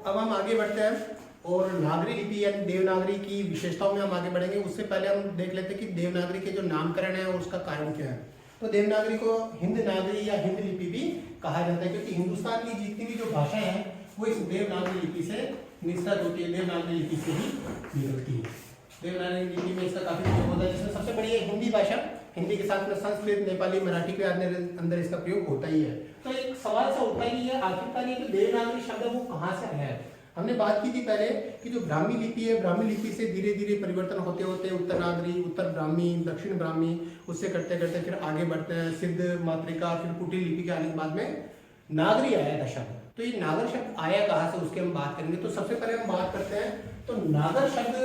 अब हम आगे बढ़ते हैं और नागरी लिपि यानी देवनागरी की विशेषताओं में हम आगे बढ़ेंगे। उससे पहले हम देख लेते हैं कि देवनागरी के जो नामकरण है और उसका कारण क्या है। तो देवनागरी को हिंद नागरी या हिंद लिपि भी कहा जाता है, क्योंकि हिंदुस्तान की जितनी भी जो भाषा है वो इस देवनागरी लिपि से निस्सृत होती है, देवनागरी लिपि से ही निकलती है। देवनागरी लिपि में इसका काफी प्रयोग होता है, जिसमें सबसे बड़ी है हिंदी भाषा। हिंदी के साथ में संस्कृत, नेपाली, मराठी के अंदर इसका प्रयोग होता ही है। तो एक सवाल सा उठता ही है आखिरकार ये जो देवनागरी शब्द है वो कहाँ से आया है। हमने बात की थी पहले कि जो ब्राह्मी लिपि है, ब्राह्मी लिपि से धीरे धीरे परिवर्तन होते होते उत्तर नागरी, उत्तर ब्राह्मी, दक्षिण ब्राह्मी, उससे करते करते फिर आगे बढ़ते हैं सिद्ध मातृका, फिर कुटिल लिपि के आने के बाद में नागरी आया था शब्द। तो ये नागर शब्द आया कहाँ से, उसके हम बात करेंगे। तो सबसे पहले हम बात करते हैं तो नागर शब्द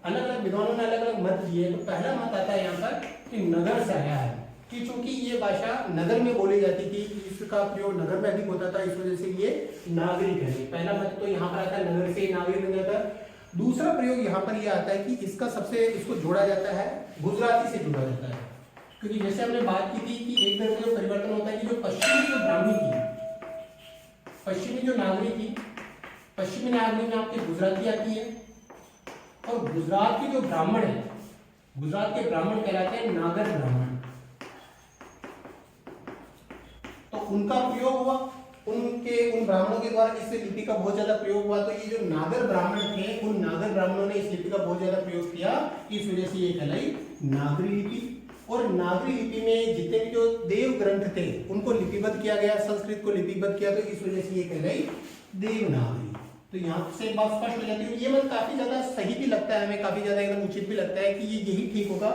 अलग अलग विद्वानों ने अलग अलग मत दिए। तो पहला मत आता है यहाँ पर कि नगर से आया है, कि चूंकि ये भाषा नगर में बोली जाती थी, इसका प्रयोग नगर में अधिक होता था, इस वजह से ये नागरी कहलाती। पहला मत तो यहाँ पर आता है नगर से नागरी बन जाता है। दूसरा प्रयोग यहाँ पर यह आता है कि इसको जोड़ा जाता है गुजराती से जोड़ा जाता है, क्योंकि जैसे हमने बात की थी कि एक तरह का परिवर्तन होता है कि जो पश्चिमी जो ब्राह्मी थी, पश्चिमी जो नागरी थी, पश्चिमी नागरी में आपकी गुजराती आती है, और गुजरात के जो ब्राह्मण है, गुजरात के ब्राह्मण कहलाते हैं नागर ब्राह्मण। तो उनका प्रयोग हुआ, उन ब्राह्मणों के द्वारा इस लिपि का बहुत ज्यादा प्रयोग हुआ। तो ये जो नागर ब्राह्मण थे, उन नागर ब्राह्मणों ने इस लिपि का बहुत ज्यादा प्रयोग किया, इस वजह से ये कहलाई नागरी लिपि। और नागरी लिपि में जितने भी जो देव ग्रंथ थे उनको लिपिबद्ध किया गया, संस्कृत को लिपिबद्ध किया, तो इस वजह से ये कहलाई देवनागरी। तो यहाँ से एक बात स्पष्ट हो जाती है। ये मत काफी ज्यादा सही भी लगता है हमें, काफी ज्यादा एकदम उचित भी लगता है कि ये यही ठीक होगा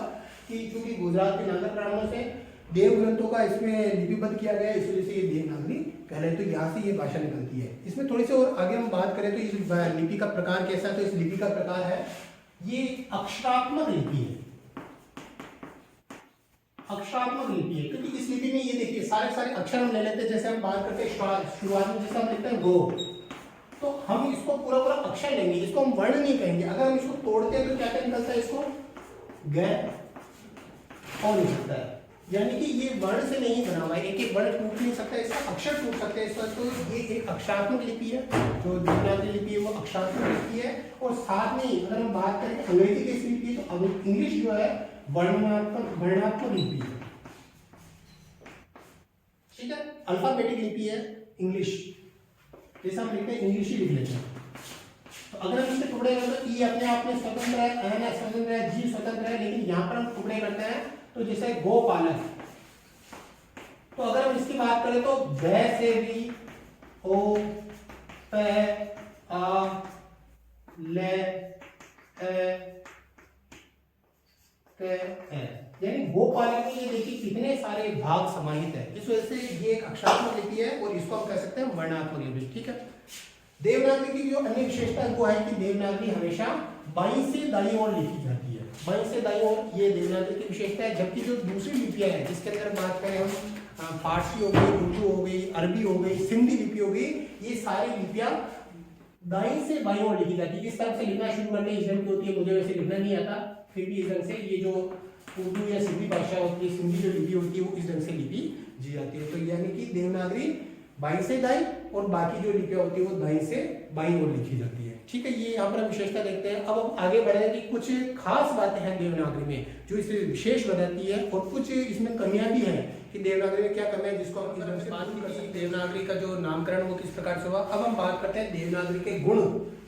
कि चूंकि गुजरात के नागर ब्राह्मणों से देव ग्रंथों का इसमें लिपिबद्ध किया गया, इस वजह से ये देवनागरी कहलाए। तो यहाँ से ये भाषा निकलती है। इसमें थोड़ी सी और आगे हम बात करें तो इस लिपि का प्रकार कैसा है। तो इस लिपि का प्रकार है, ये अक्षरात्मक लिपि है, अक्षरात्मक लिपि है। क्योंकि इस लिपि में ये देखिए सारे अक्षर हम ले लेते हैं। जैसे हम बात करते हैं शुरुआत में जैसे हम लिखते हैं गो, तो हम इसको पूरा अक्षर लेंगे, इसको हम वर्ण नहीं कहेंगे। अगर हम इसको तोड़ते हैं तो क्या क्या निकलता है, इसको ग और निकलता है, यानी कि ये वर्ण से नहीं बना हुआ है, एक एक वर्ण टूट नहीं सकता, इसका अक्षर टूट सकते हैं। तो ये एक अक्षरात्मक लिपि है, जो देवनागरी लिपि है वो अक्षरात्मक लिपि है। और साथ में अगर हम बात करें अंग्रेजी की लिपि, तो इंग्लिश जो है वर्णात्मक लिपि है, ठीक है, अल्फाबेटिक लिपि है इंग्लिश। जैसे हम लिखते हैं इंग्लिश ही लिख लेते हैं। तो अगर हम इसके टुकड़े करते हैं, ई अपने आप में स्वतंत्र है, एन स्वतंत्र है, जी स्वतंत्र है, लेकिन यहाँ पर हम टुकड़े करते हैं तो जैसे गोपालक। तो अगर हम इसकी बात करें तो ब से भी ओ, प, आ, ले, यानी गोपालक में ये देखिए कितने सारे भाग समाहित है। इस वजह से ये एक अक्षरात्मक लिपि है और इसको हम कह सकते हैं वर्णात्मक लिपि, ठीक है। देवनागरी की जो अन्य विशेषता वो है कि देवनागरी हमेशा बाईं से दाईं ओर लिखी जाती है, बाईं से दाईं ओर, ये देवनागरी की विशेषता है। जबकि जो दूसरी लिपियां हैं जिसके अंदर बात करें हम, फारसी हो गई, उर्दू हो गई, अरबी हो गई, सिंधी लिपि हो गई, ये सारी लिपियां दाईं से बाईं ओर लिखी जाती है। इस तरह से लिखना शुरू करने इस ढंग की होती है, मुझे वैसे लिखना नहीं आता, फिर भी इस ढंग से ये जो उर्दू या सिंधी भाषा होती है, सिंधी जो लिपि होती है वो इस ढंग से लिपि जी जाती है। तो यानी कि देवनागरी बाईं से दाईं और बाकी जो लिपियां होती है वो दाईं से बाईं ओर लिखी जाती है, ठीक है। ये यहाँ पर हम विशेषता देखते हैं। अब हम आगे बढ़े कि कुछ खास बातें हैं देवनागरी में जो इसे विशेष बताती है, और कुछ इसमें कमियां भी हैं कि देवनागरी में क्या कमी है, जिसको हम इस ढंग से बात नहीं कर सकते। देवनागरी का जो नामकरण वो किस प्रकार से हुआ। अब हम बात करते हैं देवनागरी के गुण,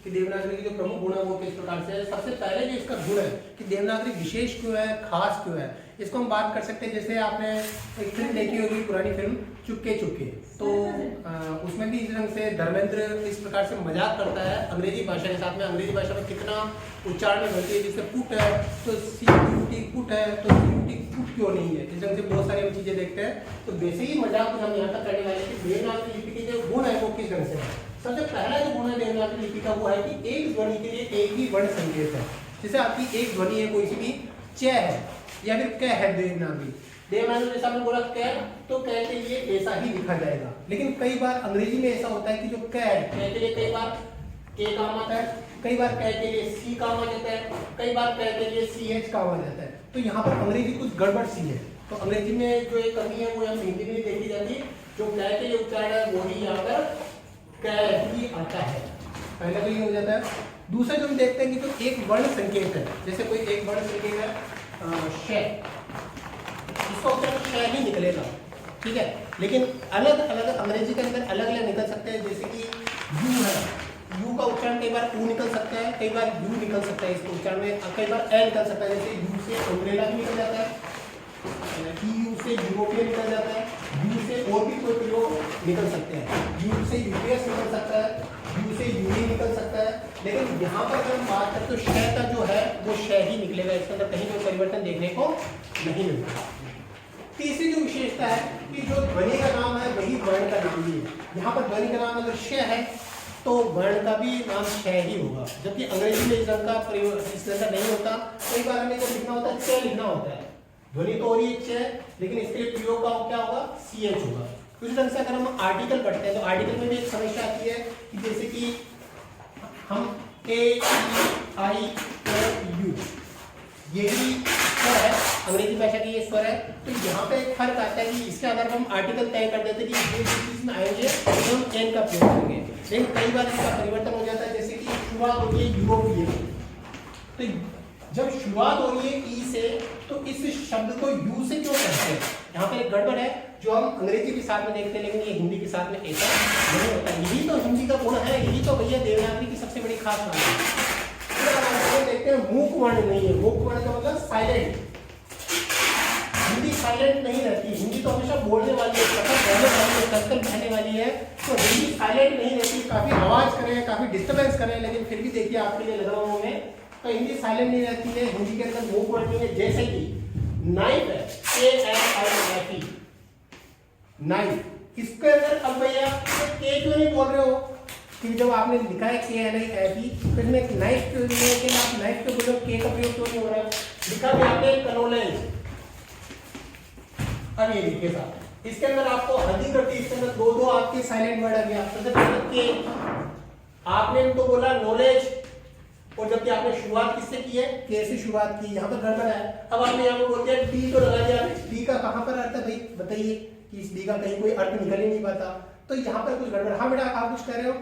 कि देवनागरी के जो प्रमुख गुण है वो किस प्रकार से है। सबसे पहले जो इसका गुण है कि देवनागरी विशेष क्यों है, खास क्यों है, इसको हम बात कर सकते हैं। जैसे आपने एक फिल्म देखी होगी, पुरानी फिल्म चुपके चुपके, तो उसमें भी इस ढंग से धर्मेंद्र इस प्रकार से मजाक करता है अंग्रेजी भाषा के साथ में। अंग्रेजी भाषा में कितना उच्चारण बनती है, जैसे पुट है तो सी पुट है तो सी पुट क्यों नहीं है, इस ढंग से बहुत सारी हम चीजें देखते हैं। तो वैसे ही मजाक हम यहाँ तक करने वाले कि देवनागरी लिपि के जो गुण है वो किस ढंग से है। सबसे पहला जो गुण है देवनागरी लिपि का वो है कि एक ध्वनि के लिए एक ही वर्ण संकेत है। जैसे आपकी एक ध्वनि है, कोई सी भी च है या फिर क है, देवनागरी जैसा हमने बोला क, तो क के लिए ऐसा ही लिखा जाएगा। लेकिन कई बार अंग्रेजी में ऐसा होता है कि जो क है, क के लिए कई बार के काम आता है, कई बार क के लिए सी काम आ जाता है, कई बार क के लिए सी एच काम आ जाता है। तो यहाँ पर अंग्रेजी कुछ गड़बड़ सी है। तो अंग्रेजी में जो एक कमी है वो यहाँ हिंदी में देखी जाती है। जो क के लिए उच्चारण है वो ही यहाँ पर क ही आता है। पहला तो ये हो जाता है। दूसरा जो हम देखते हैं कि तो एक वर्ण संकेत है, जैसे कोई एक वर्ण संकेत है श, इसका उच्चारण श ही निकलेगा, ठीक है, लेकिन अलग अलग अंग्रेजी के अंदर अलग अलग निकल सकते हैं। जैसे कि यू है, यू का उच्चारण कई बार ऊ निकल सकता है, कई बार यू निकल सकता है इसके उच्चारण में, कई बार ए निकल सकता है। जैसे यू से अम्ब्रेला भी निकल जाता है, यू से यूरोपियन निकल जाता है, यू से और भी कोई प्रयोग निकल सकते हैं, यू से यूपीएस निकल सकता है, यू से यूनी निकल सकता है। लेकिन यहाँ पर अगर हम बात करें तो श का जो है वो श ही निकलेगा, इसके अंदर कहीं कोई परिवर्तन देखने को नहीं मिलता। तीसरी जो विशेषता है कि जो ध्वनि का नाम है वही वर्ण का भी है। यहाँ पर ध्वनि का नाम अगर श है तो वर्ण का भी नाम श ही होगा, जबकि अंग्रेजी में इस रंग का प्रयोग इस तरह का नहीं होता। कई बार हमें जब लिखना होता है च लिखना होता है, ध्वनि तो हो रही है च, लेकिन इसके लिए प्रयोग का क्या होगा, ch होगा। उसी ढंग से अगर हम आर्टिकल पढ़ते हैं तो आर्टिकल में भी एक समस्या आती है कि जैसे कि हम ए आई ओ यू, यही स्वर है, अंग्रेजी भाषा की ये स्वर है, तो यहाँ पे एक फर्क आता है कि इसके आधार पर हम आर्टिकल तय कर देते हैं कि ये चीज में आएंगे तो हम एन का प्रयोग करेंगे। लेकिन कई बार इसका परिवर्तन हो जाता है, जैसे कि शुरुआत होती है यूरोपियन, तो जब शुरुआत हो रही है ई से तो इस शब्द को यू से क्यों करते हैं, यहाँ पे एक गड़बड़ है जो हम अंग्रेजी के साथ में देखते हैं, लेकिन ये हिंदी के साथ में ऐसा नहीं होता। यही तो हिंदी का गुण है, यही तो भैया देवनागरी की सबसे बड़ी खास बात है। देखते हैं मूक वर्ण नहीं है, मूक वर्ण का मतलब साइलेंट, हिंदी साइलेंट नहीं रहती, हिंदी तो हमेशा बोलने वाली है, कथन कहने वाली है, तो हिंदी साइलेंट नहीं रहती, काफी आवाज करें, काफी डिस्टर्बेंस करें, लेकिन फिर भी देखिए आपके लिए लग रहा हूं मैं, तो हिंदी साइलेंट नहीं रहती है, हिंदी के अंदर मूक वर्ण नहीं है। जैसे कि नाइफ है, KNIFE, नाइफ, इसके अंदर अब भैया के क्यों नहीं बोल रहे हो, कि जब आपने लिखा है KNIFE फिर में नाइफ क्यों नहीं है, कि आप नाइफ क्यों बोलो, के का प्रयोग क्यों नहीं हो रहा है, लिखा भी आपने कनोलेज। अब ये देखिए साहब, इसके अंदर आपको हल्दी करती, इसके अंदर दो दो आपके साइलेंट वर्ड आ गया, सबसे पहले के, आपने तो बोला नॉलेज, और जबकि आपने शुरुआत किससे की है, के से शुरुआत की, यहाँ पर गड़बड़ है। अब आपने यहाँ पर बोल दिया डी तो लगा दिया, डी का कहाँ पर अर्थ है भाई बताइए, कि इस डी का कहीं कोई अर्थ निकल ही नहीं पाता, तो यहाँ पर कुछ गड़बड़। हाँ बेटा आप कुछ कह रहे हो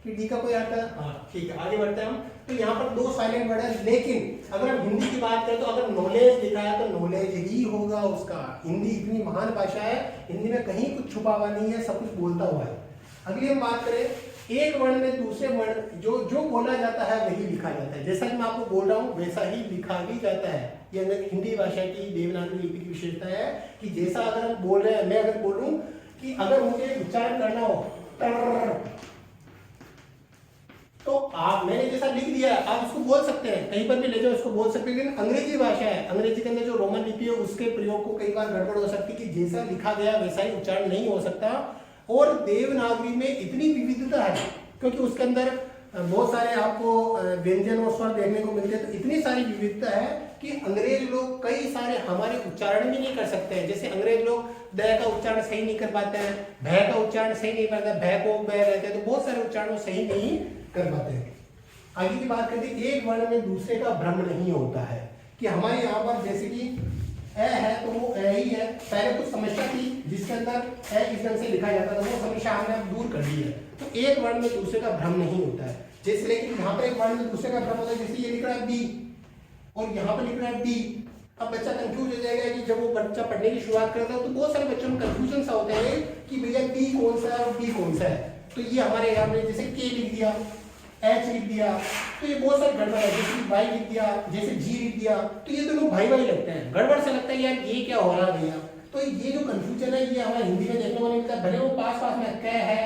कि डी का कोई अर्थ है, हाँ ठीक है, आगे बढ़ते हैं हम। तो यहाँ पर दो साइलेंट वर्ड है, लेकिन अगर हम हिंदी की बात करें तो अगर नॉलेज लिखा है तो नॉलेज ही होगा उसका। हिंदी इतनी महान भाषा है, हिंदी में कहीं कुछ छुपा हुआ नहीं है, सब कुछ बोलता हुआ है। अगली हम बात करें, एक वर्ण में दूसरे वर्ण जो जो बोला जाता है वही लिखा जाता है, जैसा कि मैं आपको बोल रहा हूँ वैसा ही लिखा भी जाता है। ये हिंदी भाषा की देवनागरी लिपि की विशेषता है कि जैसा अगर हम बोल रहे हैं, मैं अगर बोलूं कि अगर मुझे उच्चारण करना हो तो आप मैंने जैसा लिख दिया आप उसको बोल सकते हैं, कहीं पर भी ले जाओ उसको बोल सकते हैं। लेकिन अंग्रेजी भाषा है, अंग्रेजी के अंदर जो रोमन लिपि है उसके प्रयोग को कई बार गड़बड़ हो सकती है कि जैसा लिखा गया वैसा ही उच्चारण नहीं हो सकता। और देवनागरी में इतनी विविधता है क्योंकि उसके अंदर बहुत सारे आपको व्यंजन और स्वर देखने को मिलते हैं, तो इतनी सारी विविधता है कि अंग्रेज लोग कई सारे हमारे उच्चारण भी नहीं कर सकते हैं। जैसे अंग्रेज लोग द का उच्चारण सही नहीं कर पाते हैं, भय का उच्चारण सही नहीं करते, भय को बह रहते हैं, तो बहुत सारे उच्चारण सही नहीं कर पाते हैं। आगे की बात करते हैं, एक वर्ण में दूसरे का भ्रम नहीं होता है, कि हमारे यहाँ पर जैसे कि ए है तो वो ए ही है, पहले कुछ समस्या थी जिसके अंदर ए इस ढंग से लिखा जाता था, वो समस्या हमने अब दूर कर दी है। तो एक वर्ण में दूसरे का भ्रम नहीं होता है, जैसे लेकिन यहाँ पर एक वर्ण में दूसरे का भ्रम होता है, जैसे ये लिख रहा है बी और यहाँ पर लिख रहा है डी। अब बच्चा कंफ्यूज हो जाएगा कि जब वो बच्चा पढ़ने की शुरुआत करता है तो बहुत सारे बच्चों में कंफ्यूजन सा होता है कि भैया बी कौन सा है और बी कौन सा है। तो ये हमारे यहाँ में जैसे के लिख दिया, एच लिख दिया, तो ये बहुत सारे गड़बड़ है, जैसे वाई लिख दिया, जैसे जी लिख दिया, तो ये दोनों भाई भाई लगते हैं, गड़बड़ से लगता है यार ये क्या हो रहा है भैया। तो ये जो कंफ्यूजन है ये हमारे हिंदी में देखने को नहीं मिलता, भले वो पास पास में क है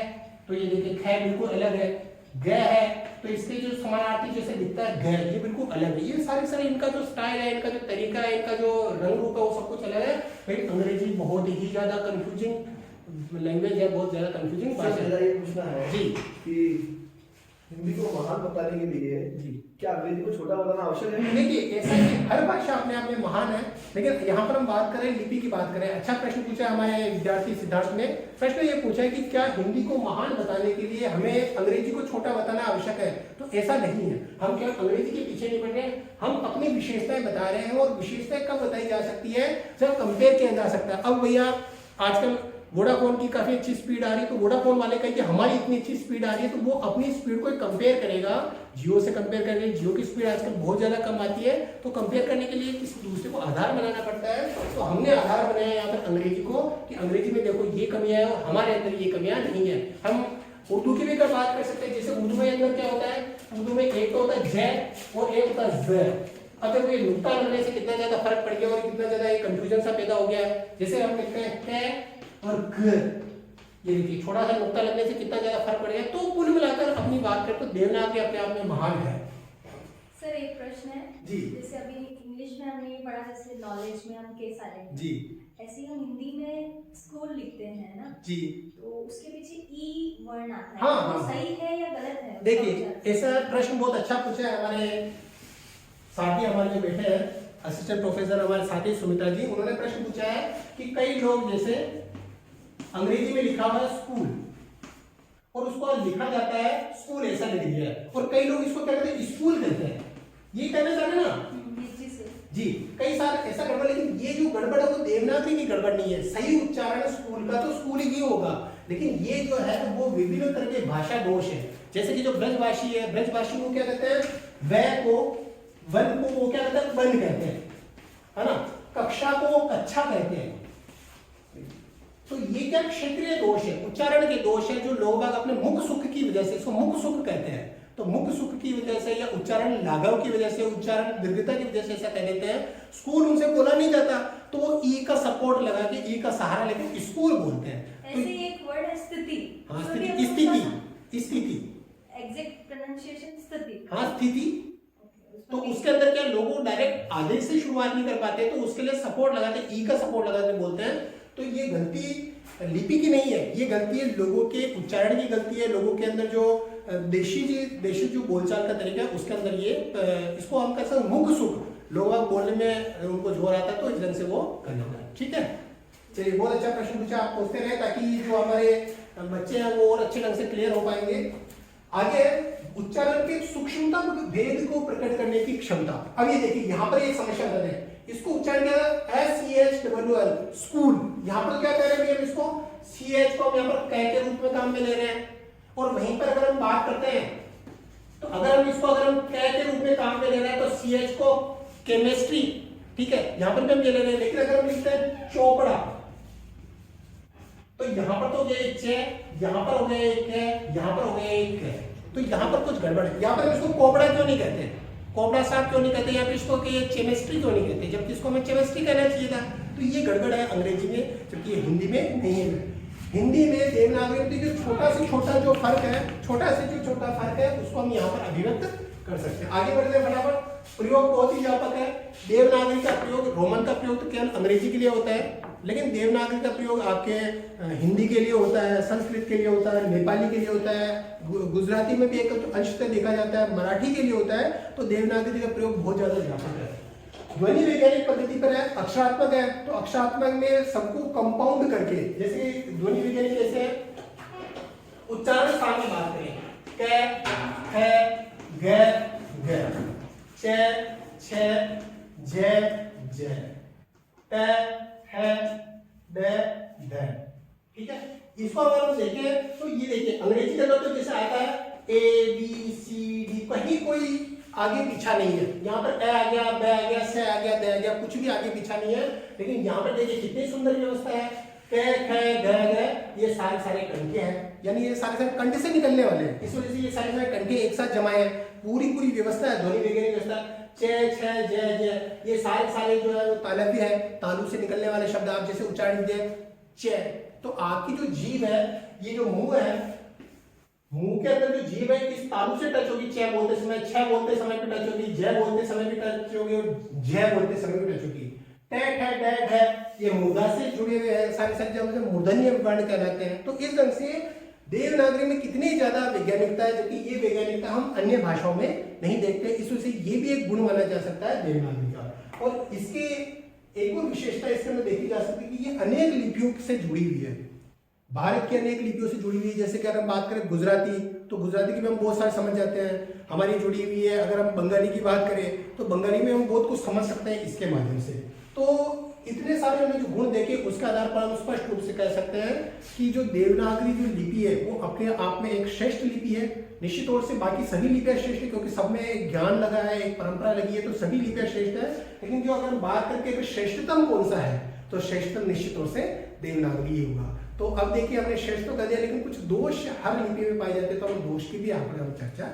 तो ये देखिए ख बिल्कुल अलग है, ग है तो इसके जो समानार्थी जैसे दिखता है ग, ये बिल्कुल अलग है। ये सारे इनका जो स्टाइल है, इनका जो तरीका है, इनका जो रंग रूप है वो सब कुछ अलग है। लेकिन अंग्रेजी बहुत ही ज्यादा कंफ्यूजिंग लैंग्वेज है, बहुत ज्यादा कंफ्यूजिंग भाषा है। ये पूछना है जी कि हिंदी को महान बताने के लिए जी क्या अंग्रेजी को छोटा बताना आवश्यक है? देखिए ऐसा है, हर भाषा अपने आप में महान है, लेकिन यहाँ पर हम बात करें लिपि की बात करें। अच्छा प्रश्न पूछा हमारे विद्यार्थी सिद्धार्थ ने, प्रश्न ये पूछा है कि क्या हिंदी को महान बताने के लिए हमें अंग्रेजी को छोटा बताना आवश्यक है? तो ऐसा नहीं है, हम केवल अंग्रेजी के पीछे नहीं पड़ रहे, हम अपनी विशेषताएं बता रहे हैं। और विशेषताएं कब बताई जा सकती है? जब कंपेयर किया जा सकता है। अब भैया आजकल वोडाफोन की काफी अच्छी स्पीड आ रही है, तो वोडाफोन वाले कहेंगे हमारी इतनी अच्छी स्पीड आ रही है, तो वो अपनी स्पीड को कंपेयर करेगा जियो से, कंपेयर करेंगे। जियो की स्पीड आजकल बहुत ज्यादा कम आती है, तो कंपेयर करने के लिए किसी दूसरे को आधार बनाना पड़ता है। तो हमने आधार बनाया यहाँ पर अंग्रेजी को, कि अंग्रेजी में देखो ये कमियां है और हमारे अंदर ये कमियां नहीं है। हम उर्दू की भी बात कर सकते हैं, जैसे उर्दू में अंदर क्या होता है, उर्दू में एक तो होता है जय और एक होता है ज। अब देखो ये नुक्ता लगने से कितना ज्यादा फर्क पड़ गया और कितना ज्यादा ये कंफ्यूजन सा पैदा हो गया है। जैसे हम लिखते हैं और ग, ये देखिए छोटा सा नुक्ता लगने से कितना ज्यादा फर्क पड़ गया। तो कुल मिलाकर अपनी बात करें तो देवनागरी अपने आप में महान है। सर एक प्रश्न है जी। जैसे अभी इंग्लिश में हमने ये पढ़ा, जैसे नॉलेज में हम के साइलेंट, जी ऐसे ही हम हिंदी में स्कूल लिखते हैं ना, जी, तो उसके पीछे ई वर्ण आता है। हाँ, तो हाँ। सही है या गलत है? देखिए ऐसा प्रश्न बहुत अच्छा पूछा है हमारे साथी, हमारे जो बैठे हैं असिस्टेंट प्रोफेसर हमारे साथी सुमित्रा जी, उन्होंने प्रश्न पूछा है कि कई लोग जैसे अंग्रेजी में लिखा हुआ है स्कूल और उसको लिखा जाता है स्कूल ऐसा लिख दिया है, और कई लोग इसको क्या कहते हैं स्कूल कहते हैं, ये कहना चाह रहे हैं ना जी। कई सारे ऐसा गड़बड़, लेकिन ये जो गड़बड़ है वो देवनागरी की गड़बड़ नहीं है, सही उच्चारण स्कूल का तो स्कूल ही होगा। लेकिन ये जो है वो विभिन्न तरह के भाषा दोष है। जैसे कि जो ब्रजभाषी है, ब्रजभाषी को क्या कहते हैं, वह को वन को वो क्या कहते हैं, वन कहते हैं, है ना। कक्षा को वो कक्षा कहते हैं। तो ये क्या क्षेत्रीय दोष है, उच्चारण के दोष है, जो लोग बाग अपने मुख सुख की वजह से, इसको मुख सुख कहते हैं, तो मुख सुख की वजह से या उच्चारण लाघव की वजह से, उच्चारण दीर्घता की वजह से ऐसा कह देते हैं। स्कूल उनसे बोला नहीं जाता, तो वो ई का सपोर्ट लगा के, ई का सहारा लेके स्कूल बोलते हैं। ऐसे ही एक वर्ड है स्थिति। हाँ स्थिति, स्थिति, स्थिति, एग्जैक्ट प्रोनाउंसिएशन स्थिति। हाँ स्थिति। तो उसके अंदर क्या लोगों डायरेक्ट आदेश से शुरुआत नहीं कर पाते, तो उसके लिए सपोर्ट लगाते, ई का सपोर्ट लगाते बोलते हैं। तो ये गलती लिपि की नहीं है, ये गलती है लोगों के उच्चारण की गलती है, लोगों के अंदर जो देशी जो बोलचाल का तरीका है उसके अंदर ये इसको हम कह सकते हैं मुख सुख, लोग बोलने में उनको जोर आता है तो इस ढंग से वो कर लेता है। ठीक है, चलिए बहुत अच्छा प्रश्न पूछा, आप पूछते रहे ताकि जो हमारे बच्चे हैं वो और अच्छे ढंग से क्लियर हो पाएंगे। आगे उच्चारण के सूक्ष्मता भेद को प्रकट करने की क्षमता। अब ये देखिए यहाँ पर एक समस्या बता है, इसको उच्चारण किया SCHWL स्कूल, यहाँ पर क्या कह रहे हैं हम इसको CH को हम यहाँ पर कै के रूप में काम में ले रहे हैं, और वहीं पर अगर हम बात करते हैं तो अगर हम इसको अगर हम कै के रूप में काम में ले रहे हैं तो CH को केमिस्ट्री, ठीक है यहाँ पर भी हम ले रहे हैं। लेकिन अगर हम लिखते हैं चोपड़ा तो यहाँ पर तो हो गया एक चे, यहाँ पर हो गया एक है, यहाँ पर हो गया एक है, तो यहाँ पर कुछ गड़बड़ है। यहाँ पर हम इसको कोबड़ा क्यों नहीं कहते, कोबड़ा साहब क्यों नहीं कहते, यहाँ पे इसको केमिस्ट्री क्यों नहीं कहते, जबकि इसको हमें केमिस्ट्री कहना चाहिए था। तो ये गड़बड़ है अंग्रेजी में, जबकि ये हिंदी में नहीं है। हिंदी में देवनागरी में जो छोटा से छोटा जो फर्क है, छोटा से जो छोटा फर्क है उसको हम यहाँ पर अभिव्यक्त कर सकते हैं। आगे बढ़ते हैं फटाफट। प्रयोग बहुत ही व्यापक है। देवनागरी का प्रयोग, रोमन का प्रयोग तो केवल अंग्रेजी के लिए होता है, लेकिन देवनागरी का प्रयोग आपके हिंदी के लिए होता है, संस्कृत के लिए होता है, नेपाली के लिए होता है, गुजराती में भी एक अंशतः देखा जाता है, मराठी के लिए होता है। तो देवनागरी का प्रयोग बहुत ज्यादा व्यापक है। ध्वनि वैज्ञानिक पद्धति पर है, अक्षरात्मक है, तो अक्षरात्मक में सबको कंपाउंड करके, जैसे ध्वनि वैज्ञानिक कैसे है, उच्चारण स्थान की बात करें, क, ख, ग, घ, च, छ, ज, ज, ट, ह, ड, ध। ठीक है, इसको अगर हम देखें तो ये देखिए अंग्रेजी का तो जैसे आता है ABCD, कहीं कोई आगे पीछा नहीं है। यहाँ पर ए आ गया, ब आ गया, स आ गया, द आ गया, कुछ भी आगे पीछा नहीं है। लेकिन यहाँ पर देखिए कितनी सुंदर व्यवस्था है, क, ख, ग, ये सारे कंठे हैं, यानी ये सारे कंठे से निकलने वाले हैं। इस वजह से ये सारे कंठे एक साथ जमाए हैं। पूरी व्यवस्था है, ध्वनि वैज्ञानिक व्यवस्था, च, छ, ज, ज, ये सारे जो है वो तालव्य है, तालु से निकलने वाले शब्द आप जैसे उच्चारण दिए च। तो आपकी जो जीभ है, ये जो मुंह है, मुंह के अंदर जो जीभ है इस तालु से टच होगी, च बोलते समय, छ बोलते समय भी टच होगी, ज बोलते समय भी टच होगी, और ज बोलते समय भी टच होगी। ट, ठ, ड, ढ ये मूर्धा से जुड़े हुए हैं, सारे जो मूर्धन्य वर्ण कहलाते हैं। तो इस ढंग से देवनागरी में कितनी ज्यादा वैज्ञानिकता है, जबकि ये वैज्ञानिकता हम अन्य भाषाओं में नहीं देखते। इस वजह से ये भी एक गुण माना जा सकता है देवनागरी का। और इसके एक और विशेषता इसके अंदर देखी जा सकती है कि ये अनेक लिपियों से जुड़ी हुई है, भारत की अनेक लिपियों से जुड़ी हुई है। जैसे कि अगर हम बात करें गुजराती, तो गुजराती की भी हम बहुत सारे समझ जाते हैं, हमारी जुड़ी हुई है। अगर हम बंगाली की बात करें तो बंगाली में हम बहुत कुछ समझ सकते हैं इसके माध्यम से। तो इतने सारे हमने जो गुण देखे उसके आधार पर हम स्पष्ट रूप से कह सकते हैं कि जो देवनागरी जो लिपि है वो अपने आप में एक श्रेष्ठ लिपि है। निश्चित तौर से बाकी सभी लिपियां श्रेष्ठ है क्योंकि सब में एक ज्ञान लगा है, एक परंपरा लगी है, तो सभी लिपियां श्रेष्ठ है। लेकिन जो अगर हम बात करके श्रेष्ठतम कौन सा है तो श्रेष्ठतम निश्चित तौर से देवनागरी ही होगा। तो अब देखिए हमने श्रेष्ठ तो कर दिया, लेकिन कुछ दोष हर लिपि में पाए जाते हैं, तो हम दोष की भी यहाँ पर हम चर्चा